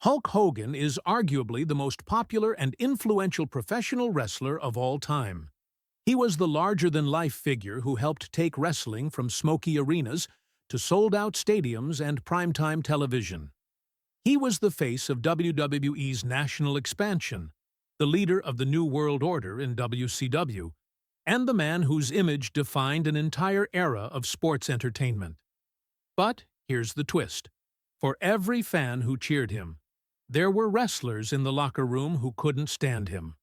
Hulk Hogan is arguably the most popular and influential professional wrestler of all time. He was the larger-than-life figure who helped take wrestling from smoky arenas to sold-out stadiums and primetime television. He was the face of WWE's national expansion, the leader of the New World Order in WCW, and the man whose image defined an entire era of sports entertainment. But here's the twist. For every fan who cheered him, there were wrestlers in the locker room who couldn't stand him.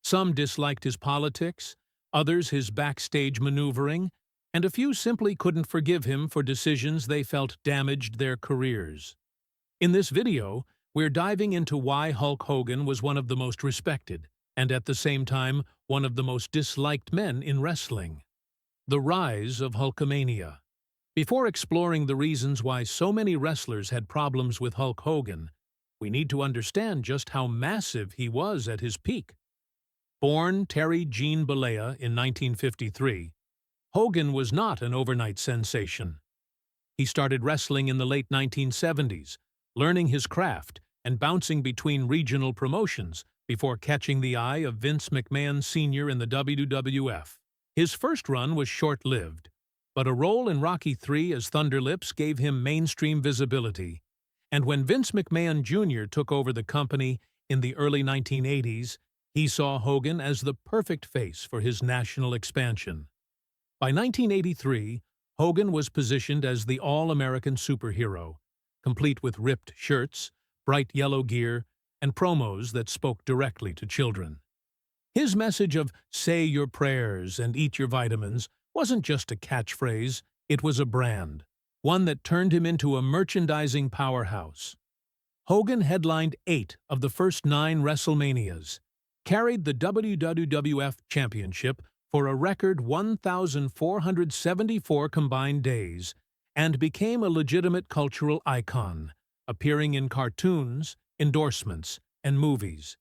Some disliked his politics, others his backstage maneuvering, and a few simply couldn't forgive him for decisions they felt damaged their careers. In this video, we're diving into why Hulk Hogan was one of the most respected, and at the same time, one of the most disliked men in wrestling. The rise of Hulkamania. Before exploring the reasons why so many wrestlers had problems with Hulk Hogan, we need to understand just how massive he was at his peak. Born Terry Gene Bollea in 1953, Hogan was not an overnight sensation. He started wrestling in the late 1970s, learning his craft and bouncing between regional promotions before catching the eye of Vince McMahon Sr. in the WWF. His first run was short-lived, but a role in Rocky III as Thunder Lips gave him mainstream visibility. And when Vince McMahon Jr. took over the company in the early 1980s, he saw Hogan as the perfect face for his national expansion. By 1983, Hogan was positioned as the all-American superhero, complete with ripped shirts, bright yellow gear, and promos that spoke directly to children. His message of "say your prayers and eat your vitamins" wasn't just a catchphrase, it was a brand, one that turned him into a merchandising powerhouse. Hogan headlined 8 of the first 9 WrestleManias, carried the WWF Championship for a record 1,474 combined days, and became a legitimate cultural icon, appearing in cartoons, endorsements, and movies.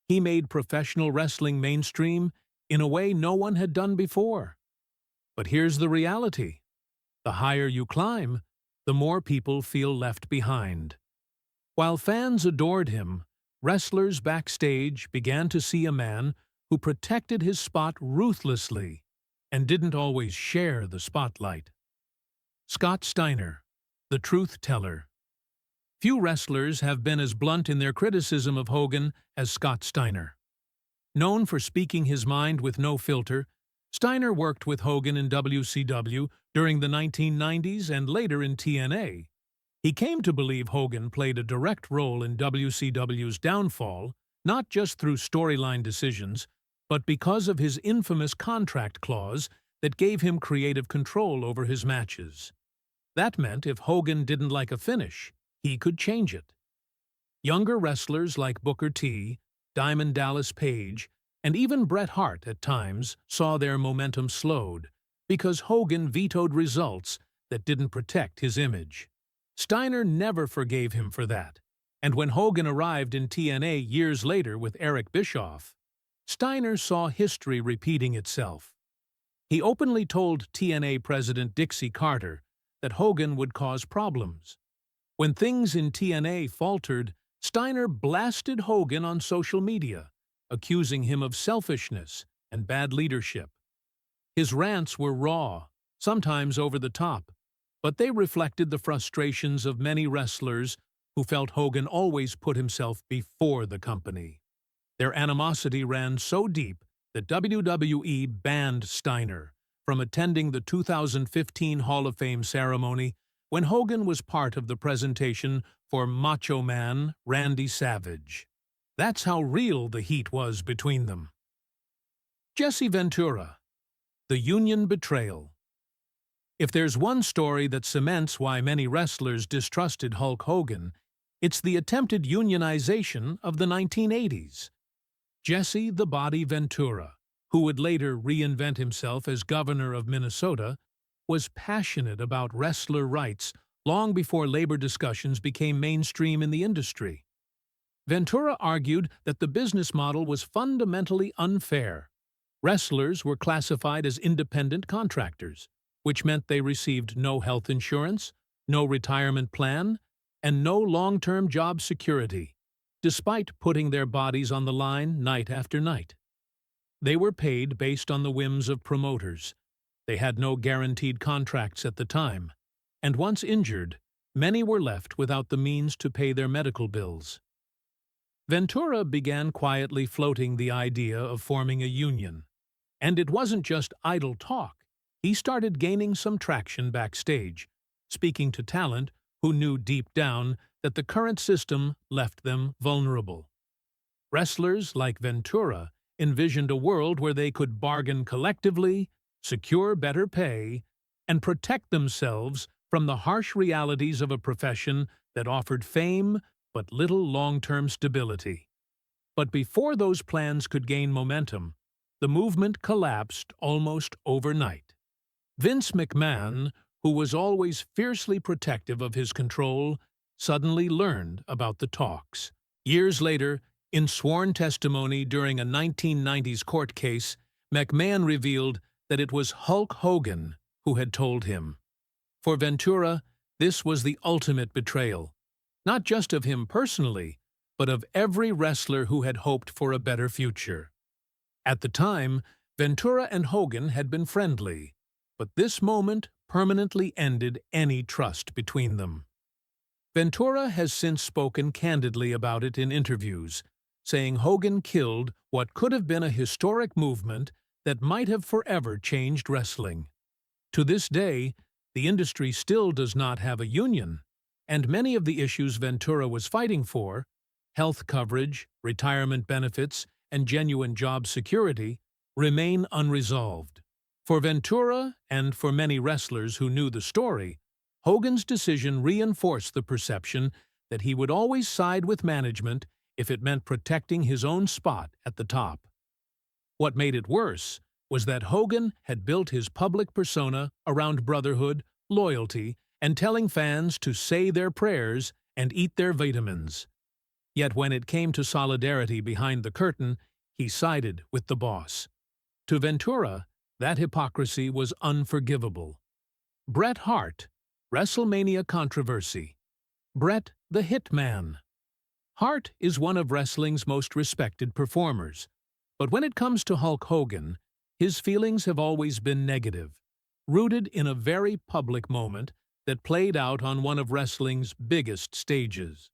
He made professional wrestling mainstream in a way no one had done before. But here's the reality. The higher you climb, the more people feel left behind. While fans adored him, wrestlers backstage began to see a man who protected his spot ruthlessly and didn't always share the spotlight. Scott Steiner, the truth teller. Few wrestlers have been as blunt in their criticism of Hogan as Scott Steiner. Known for speaking his mind with no filter, Steiner worked with Hogan in WCW during the 1990s and later in TNA. He came to believe Hogan played a direct role in WCW's downfall, not just through storyline decisions, but because of his infamous contract clause that gave him creative control over his matches. That meant if Hogan didn't like a finish, he could change it. Younger wrestlers like Booker T, Diamond Dallas Page, and even Bret Hart at times saw their momentum slowed because Hogan vetoed results that didn't protect his image. Steiner never forgave him for that, and when Hogan arrived in TNA years later with Eric Bischoff, Steiner saw history repeating itself. He openly told TNA President Dixie Carter that Hogan would cause problems. When things in TNA faltered, Steiner blasted Hogan on social media, accusing him of selfishness and bad leadership. His rants were raw, sometimes over the top, but they reflected the frustrations of many wrestlers who felt Hogan always put himself before the company. Their animosity ran so deep that WWE banned Steiner from attending the 2015 Hall of Fame ceremony when Hogan was part of the presentation for Macho Man Randy Savage. That's how real the heat was between them. Jesse Ventura, the Union Betrayal. If there's one story that cements why many wrestlers distrusted Hulk Hogan, it's the attempted unionization of the 1980s. Jesse the Body Ventura, who would later reinvent himself as governor of Minnesota, was passionate about wrestler rights long before labor discussions became mainstream in the industry. Ventura argued that the business model was fundamentally unfair. Wrestlers were classified as independent contractors, which meant they received no health insurance, no retirement plan, and no long-term job security, despite putting their bodies on the line night after night. They were paid based on the whims of promoters. They had no guaranteed contracts at the time, and once injured, many were left without the means to pay their medical bills. Ventura began quietly floating the idea of forming a union. And it wasn't just idle talk. He started gaining some traction backstage, speaking to talent who knew deep down that the current system left them vulnerable. Wrestlers like Ventura envisioned a world where they could bargain collectively, secure better pay, and protect themselves from the harsh realities of a profession that offered fame but little long-term stability. But before those plans could gain momentum, the movement collapsed almost overnight. Vince McMahon, who was always fiercely protective of his control, suddenly learned about the talks. Years later, in sworn testimony during a 1990s court case, McMahon revealed that it was Hulk Hogan who had told him. For Ventura, this was the ultimate betrayal, not just of him personally, but of every wrestler who had hoped for a better future. At the time, Ventura and Hogan had been friendly, but this moment permanently ended any trust between them. Ventura has since spoken candidly about it in interviews, saying Hogan killed what could have been a historic movement that might have forever changed wrestling. To this day, the industry still does not have a union, and many of the issues Ventura was fighting for, health coverage, retirement benefits, and genuine job security, remain unresolved. For Ventura, and for many wrestlers who knew the story, Hogan's decision reinforced the perception that he would always side with management if it meant protecting his own spot at the top. What made it worse was that Hogan had built his public persona around brotherhood, loyalty, and telling fans to say their prayers and eat their vitamins. Yet when it came to solidarity behind the curtain, he sided with the boss. To Ventura, that hypocrisy was unforgivable. Bret Hart, WrestleMania controversy. Bret the Hitman. Hart is one of wrestling's most respected performers, but when it comes to Hulk Hogan, his feelings have always been negative, rooted in a very public moment that played out on one of wrestling's biggest stages.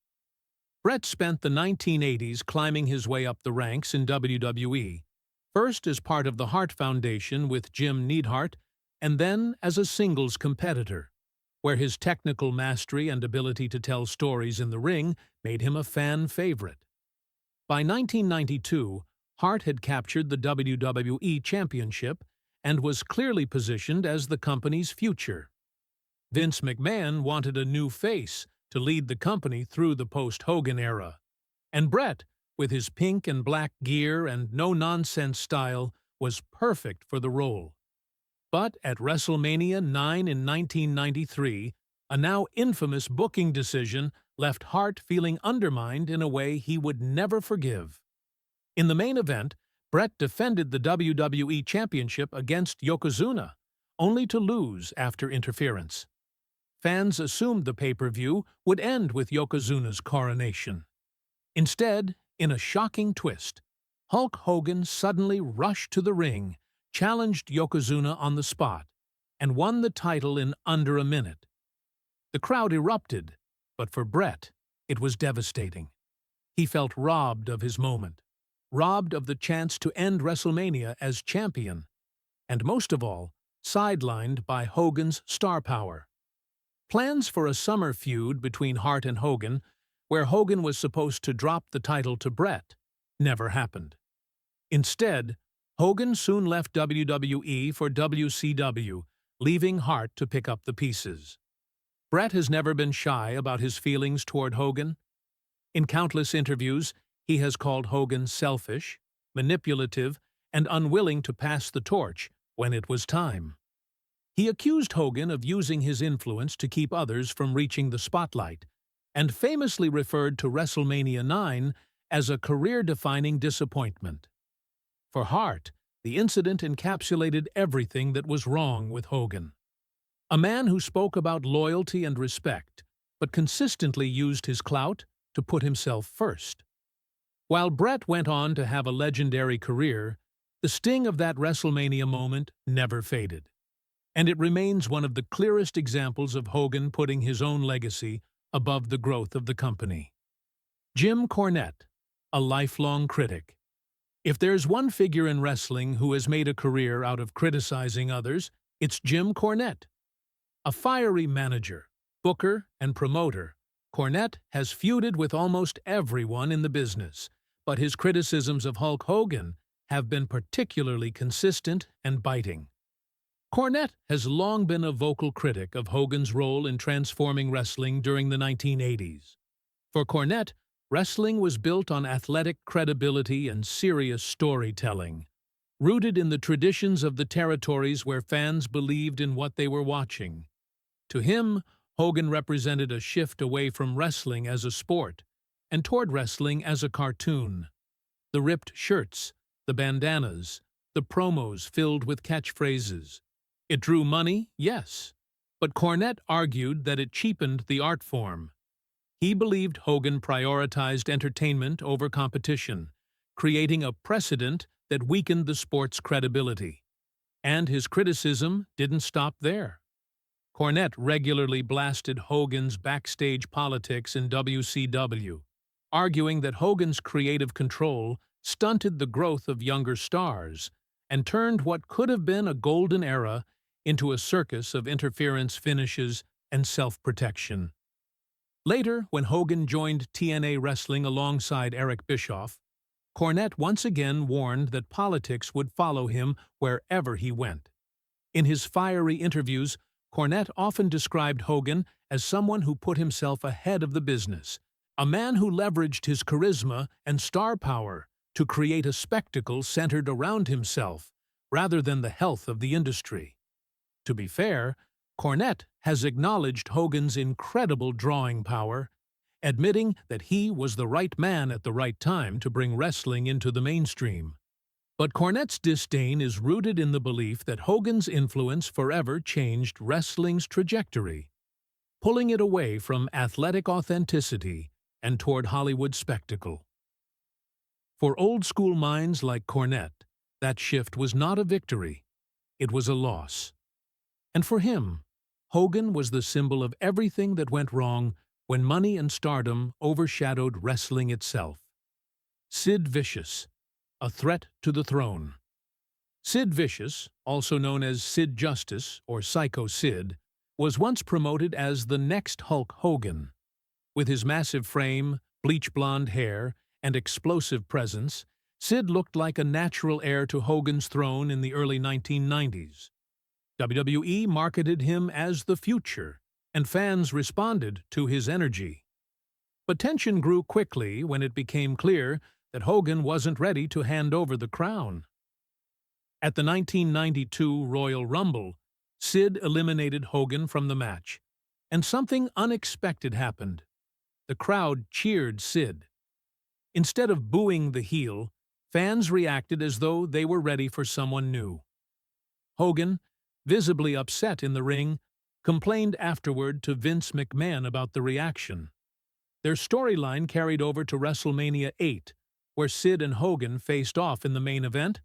Bret spent the 1980s climbing his way up the ranks in WWE, first as part of the Hart Foundation with Jim Neidhart, and then as a singles competitor, where his technical mastery and ability to tell stories in the ring made him a fan favorite. By 1992, Hart had captured the WWE Championship and was clearly positioned as the company's future. Vince McMahon wanted a new face to lead the company through the post-Hogan era, and Bret, with his pink and black gear and no-nonsense style, was perfect for the role. But at WrestleMania 9 in 1993, a now infamous booking decision left Hart feeling undermined in a way he would never forgive. In the main event, Bret defended the WWE Championship against Yokozuna, only to lose after interference. Fans assumed the pay-per-view would end with Yokozuna's coronation. Instead, in a shocking twist, Hulk Hogan suddenly rushed to the ring, challenged Yokozuna on the spot, and won the title in under a minute. The crowd erupted, but for Bret, it was devastating. He felt robbed of his moment, robbed of the chance to end WrestleMania as champion, and most of all, sidelined by Hogan's star power. Plans for a summer feud between Hart and Hogan, where Hogan was supposed to drop the title to Bret, never happened. Instead, Hogan soon left WWE for WCW, leaving Hart to pick up the pieces. Bret has never been shy about his feelings toward Hogan. In countless interviews, he has called Hogan selfish, manipulative, and unwilling to pass the torch when it was time. He accused Hogan of using his influence to keep others from reaching the spotlight, and famously referred to WrestleMania 9 as a career-defining disappointment. For Hart, the incident encapsulated everything that was wrong with Hogan. A man who spoke about loyalty and respect, but consistently used his clout to put himself first. While Bret went on to have a legendary career, the sting of that WrestleMania moment never faded, and it remains one of the clearest examples of Hogan putting his own legacy above the growth of the company. Jim Cornette, a lifelong critic. If there's one figure in wrestling who has made a career out of criticizing others, it's Jim Cornette. A fiery manager, booker, and promoter, Cornette has feuded with almost everyone in the business, but his criticisms of Hulk Hogan have been particularly consistent and biting. Cornette has long been a vocal critic of Hogan's role in transforming wrestling during the 1980s. For Cornette, wrestling was built on athletic credibility and serious storytelling, rooted in the traditions of the territories where fans believed in what they were watching. To him, Hogan represented a shift away from wrestling as a sport and toward wrestling as a cartoon. The ripped shirts, the bandanas, the promos filled with catchphrases. It drew money, yes, but Cornette argued that it cheapened the art form. He believed Hogan prioritized entertainment over competition, creating a precedent that weakened the sport's credibility. And his criticism didn't stop there. Cornette regularly blasted Hogan's backstage politics in WCW, arguing that Hogan's creative control stunted the growth of younger stars and turned what could have been a golden era into a circus of interference finishes and self-protection. Later, when Hogan joined TNA Wrestling alongside Eric Bischoff, Cornette once again warned that politics would follow him wherever he went. In his fiery interviews, Cornette often described Hogan as someone who put himself ahead of the business, a man who leveraged his charisma and star power to create a spectacle centered around himself, rather than the health of the industry. To be fair, Cornette has acknowledged Hogan's incredible drawing power, admitting that he was the right man at the right time to bring wrestling into the mainstream. But Cornette's disdain is rooted in the belief that Hogan's influence forever changed wrestling's trajectory, pulling it away from athletic authenticity and toward Hollywood spectacle. For old-school minds like Cornette, that shift was not a victory, it was a loss. And for him, Hogan was the symbol of everything that went wrong when money and stardom overshadowed wrestling itself. Sid Vicious, a threat to the throne. Sid Vicious, also known as Sid Justice or Psycho Sid, was once promoted as the next Hulk Hogan. With his massive frame, bleach blonde hair, and explosive presence, Sid looked like a natural heir to Hogan's throne in the early 1990s. WWE marketed him as the future, and fans responded to his energy. But tension grew quickly when it became clear that Hogan wasn't ready to hand over the crown. At the 1992 Royal Rumble, Sid eliminated Hogan from the match, and something unexpected happened. The crowd cheered Sid. Instead of booing the heel, fans reacted as though they were ready for someone new. Hogan, visibly upset in the ring, complained afterward to Vince McMahon about the reaction. Their storyline carried over to WrestleMania 8, where Sid and Hogan faced off in the main event,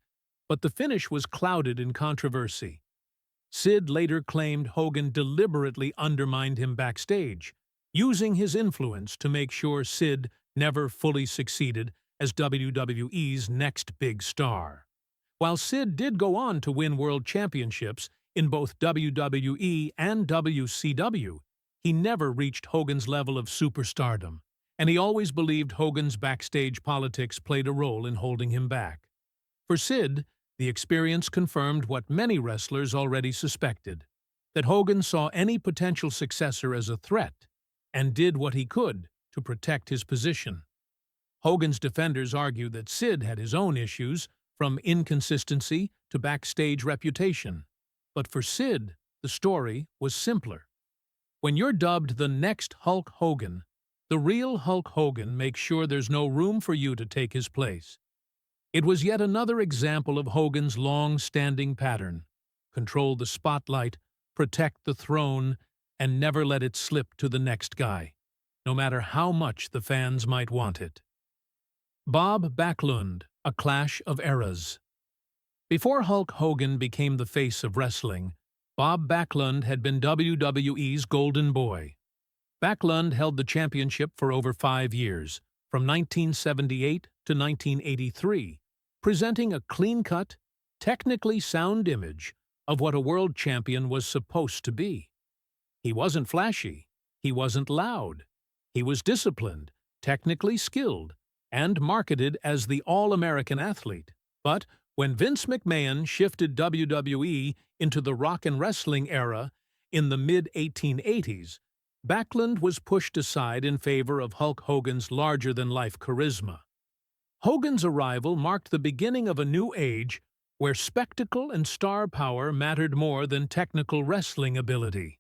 but the finish was clouded in controversy. Sid later claimed Hogan deliberately undermined him backstage, using his influence to make sure Sid never fully succeeded as WWE's next big star. While Sid did go on to win world championships in both WWE and WCW, he never reached Hogan's level of superstardom, and he always believed Hogan's backstage politics played a role in holding him back. For Sid, the experience confirmed what many wrestlers already suspected, that Hogan saw any potential successor as a threat and did what he could to protect his position. Hogan's defenders argued that Sid had his own issues, from inconsistency to backstage reputation. But for Sid, the story was simpler. When you're dubbed the next Hulk Hogan, the real Hulk Hogan makes sure there's no room for you to take his place. It was yet another example of Hogan's long-standing pattern: control the spotlight, protect the throne, and never let it slip to the next guy, no matter how much the fans might want it. Bob Backlund, A Clash of Eras. Before Hulk Hogan became the face of wrestling, Bob Backlund had been WWE's golden boy. Backlund held the championship for over 5 years, from 1978 to 1983, presenting a clean-cut, technically sound image of what a world champion was supposed to be. He wasn't flashy, he wasn't loud, he was disciplined, technically skilled, and marketed as the all-American athlete. But when Vince McMahon shifted WWE into the rock and wrestling era in the mid-1880s, Backlund was pushed aside in favor of Hulk Hogan's larger-than-life charisma. Hogan's arrival marked the beginning of a new age where spectacle and star power mattered more than technical wrestling ability.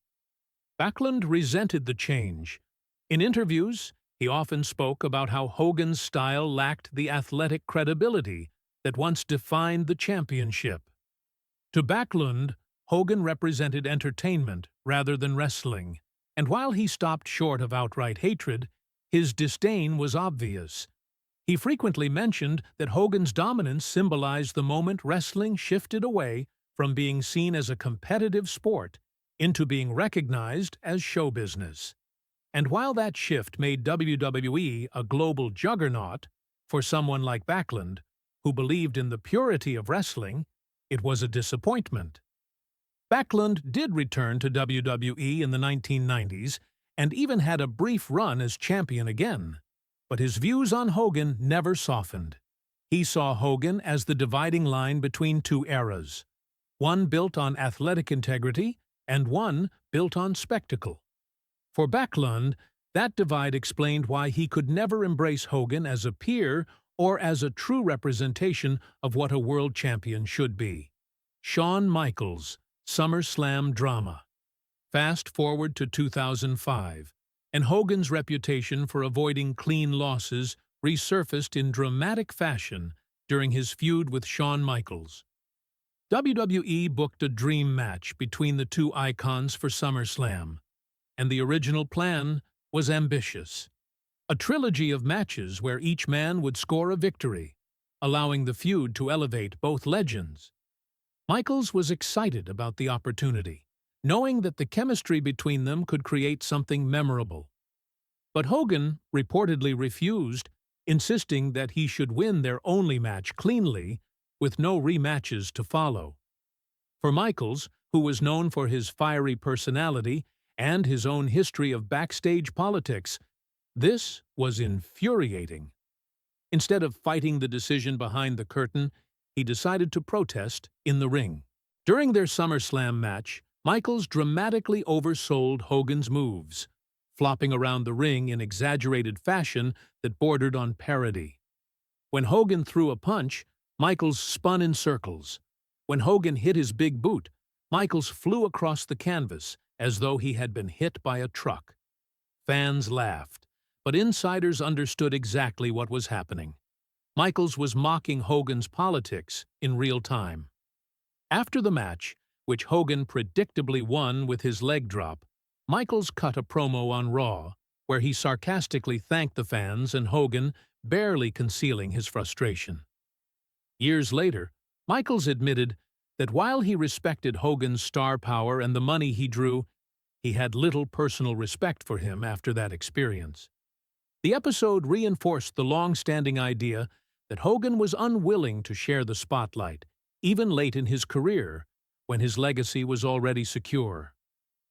Backlund resented the change. In interviews, he often spoke about how Hogan's style lacked the athletic credibility that once defined the championship. To Backlund, Hogan represented entertainment rather than wrestling, and while he stopped short of outright hatred, his disdain was obvious. He frequently mentioned that Hogan's dominance symbolized the moment wrestling shifted away from being seen as a competitive sport into being recognized as show business. And while that shift made WWE a global juggernaut, for someone like Backlund, who believed in the purity of wrestling, it was a disappointment. Backlund did return to WWE in the 1990s and even had a brief run as champion again, but his views on Hogan never softened. He saw Hogan as the dividing line between two eras, one built on athletic integrity and one built on spectacle. For Backlund, that divide explained why he could never embrace Hogan as a peer or as a true representation of what a world champion should be. Shawn Michaels, SummerSlam drama. Fast forward to 2005, and Hogan's reputation for avoiding clean losses resurfaced in dramatic fashion during his feud with Shawn Michaels. WWE booked a dream match between the two icons for SummerSlam, and the original plan was ambitious. A trilogy of matches where each man would score a victory, allowing the feud to elevate both legends. Michaels was excited about the opportunity, knowing that the chemistry between them could create something memorable. But Hogan reportedly refused, insisting that he should win their only match cleanly, with no rematches to follow. For Michaels, who was known for his fiery personality and his own history of backstage politics, this was infuriating. Instead of fighting the decision behind the curtain, he decided to protest in the ring. During their SummerSlam match, Michaels dramatically oversold Hogan's moves, flopping around the ring in exaggerated fashion that bordered on parody. When Hogan threw a punch, Michaels spun in circles. When Hogan hit his big boot, Michaels flew across the canvas as though he had been hit by a truck. Fans laughed, but insiders understood exactly what was happening. Michaels was mocking Hogan's politics in real time. After the match, which Hogan predictably won with his leg drop, Michaels cut a promo on Raw, where he sarcastically thanked the fans and Hogan, barely concealing his frustration. Years later, Michaels admitted that while he respected Hogan's star power and the money he drew, he had little personal respect for him after that experience. The episode reinforced the long-standing idea that Hogan was unwilling to share the spotlight, even late in his career, when his legacy was already secure.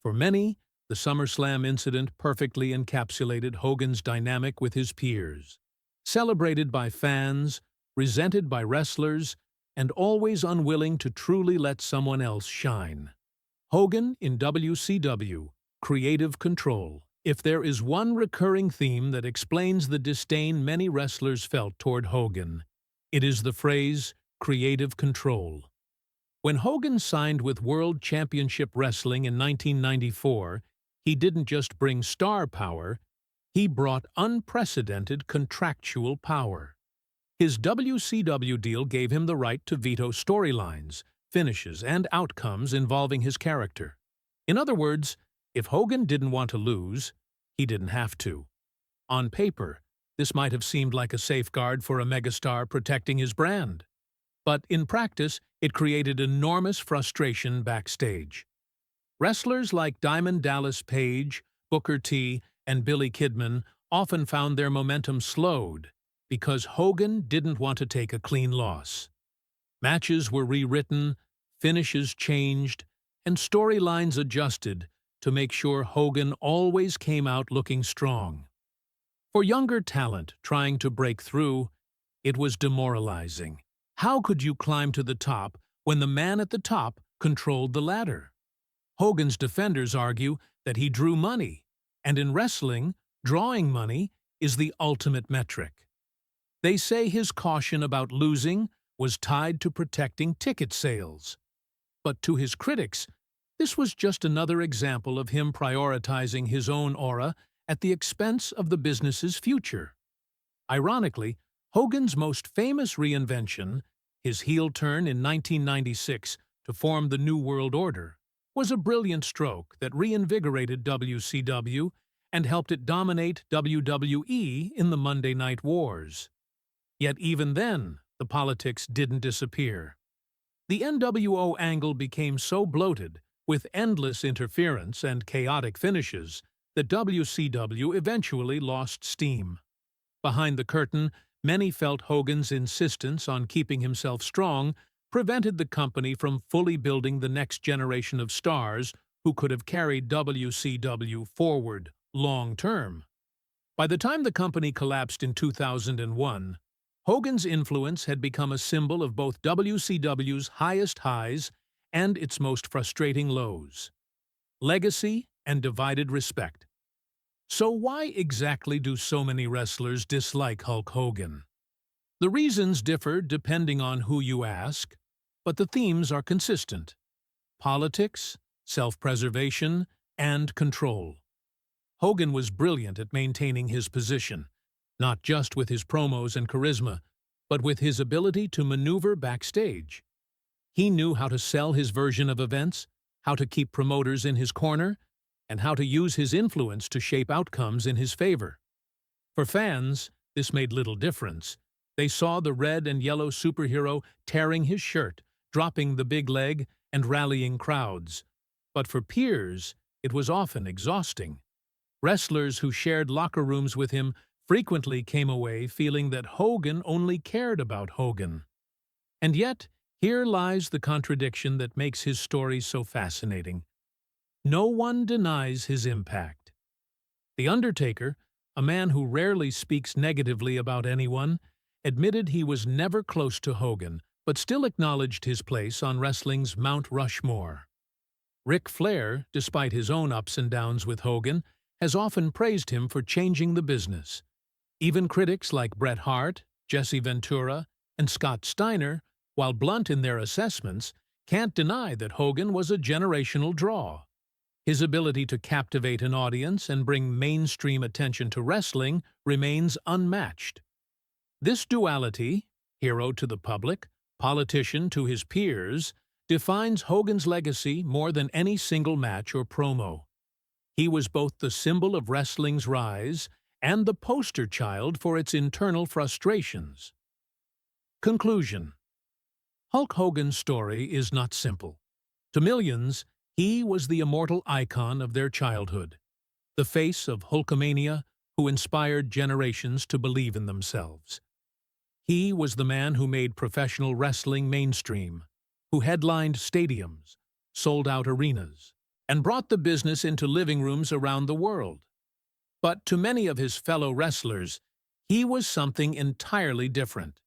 For many, the SummerSlam incident perfectly encapsulated Hogan's dynamic with his peers. Celebrated by fans, resented by wrestlers, and always unwilling to truly let someone else shine. Hogan in WCW, creative control. If there is one recurring theme that explains the disdain many wrestlers felt toward Hogan, it is the phrase, creative control. When Hogan signed with World Championship Wrestling in 1994, he didn't just bring star power, he brought unprecedented contractual power. His WCW deal gave him the right to veto storylines, finishes, and outcomes involving his character. In other words, If Hogan didn't want to lose, he didn't have to. On paper, this might have seemed like a safeguard for a megastar protecting his brand. But in practice, it created enormous frustration backstage. Wrestlers like Diamond Dallas Page, Booker T, and Billy Kidman often found their momentum slowed because Hogan didn't want to take a clean loss. Matches were rewritten, finishes changed, and storylines adjusted to make sure Hogan always came out looking strong. For younger talent trying to break through, it was demoralizing. How could you climb to the top when the man at the top controlled the ladder? Hogan's defenders argue that he drew money, and in wrestling, drawing money is the ultimate metric. They say his caution about losing was tied to protecting ticket sales. But to his critics, this was just another example of him prioritizing his own aura at the expense of the business's future. Ironically, Hogan's most famous reinvention, his heel turn in 1996 to form the New World Order, was a brilliant stroke that reinvigorated WCW and helped it dominate WWE in the Monday Night Wars. Yet even then, the politics didn't disappear. The NWO angle became so bloated, with endless interference and chaotic finishes, that WCW eventually lost steam. Behind the curtain, many felt Hogan's insistence on keeping himself strong prevented the company from fully building the next generation of stars who could have carried WCW forward long-term. By the time the company collapsed in 2001, Hogan's influence had become a symbol of both WCW's highest highs and its most frustrating lows. Legacy and divided respect. So why exactly do so many wrestlers dislike Hulk Hogan? The reasons differ depending on who you ask, but the themes are consistent: politics, self-preservation, and control. Hogan was brilliant at maintaining his position, not just with his promos and charisma, but with his ability to maneuver backstage. He knew how to sell his version of events, how to keep promoters in his corner, and how to use his influence to shape outcomes in his favor. For fans, this made little difference. They saw the red and yellow superhero tearing his shirt, dropping the big leg, and rallying crowds. But for peers, it was often exhausting. Wrestlers who shared locker rooms with him frequently came away feeling that Hogan only cared about Hogan. And yet, here lies the contradiction that makes his story so fascinating. No one denies his impact. The Undertaker, a man who rarely speaks negatively about anyone, admitted he was never close to Hogan, but still acknowledged his place on wrestling's Mount Rushmore. Ric Flair, despite his own ups and downs with Hogan, has often praised him for changing the business. Even critics like Bret Hart, Jesse Ventura, and Scott Steiner, while blunt in their assessments, can't deny that Hogan was a generational draw. His ability to captivate an audience and bring mainstream attention to wrestling remains unmatched. This duality, hero to the public, politician to his peers, defines Hogan's legacy more than any single match or promo. He was both the symbol of wrestling's rise and the poster child for its internal frustrations. Conclusion. Hulk Hogan's story is not simple. To millions, he was the immortal icon of their childhood, the face of Hulkamania who inspired generations to believe in themselves. He was the man who made professional wrestling mainstream, who headlined stadiums, sold out arenas, and brought the business into living rooms around the world. But to many of his fellow wrestlers, he was something entirely different.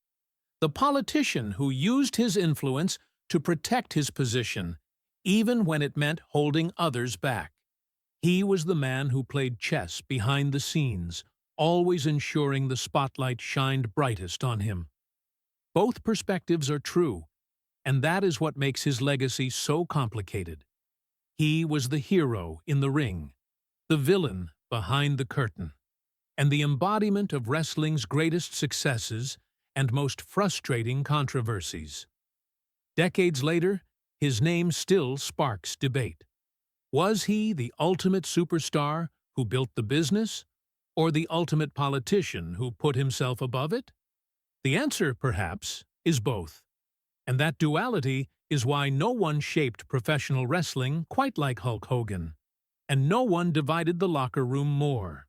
The politician who used his influence to protect his position, even when it meant holding others back. He was the man who played chess behind the scenes, always ensuring the spotlight shined brightest on him. Both perspectives are true, and that is what makes his legacy so complicated. He was the hero in the ring, the villain behind the curtain, and the embodiment of wrestling's greatest successes and most frustrating controversies. Decades later, his name still sparks debate. Was he the ultimate superstar who built the business, or the ultimate politician who put himself above it? The answer, perhaps, is both. And that duality is why no one shaped professional wrestling quite like Hulk Hogan, and no one divided the locker room more.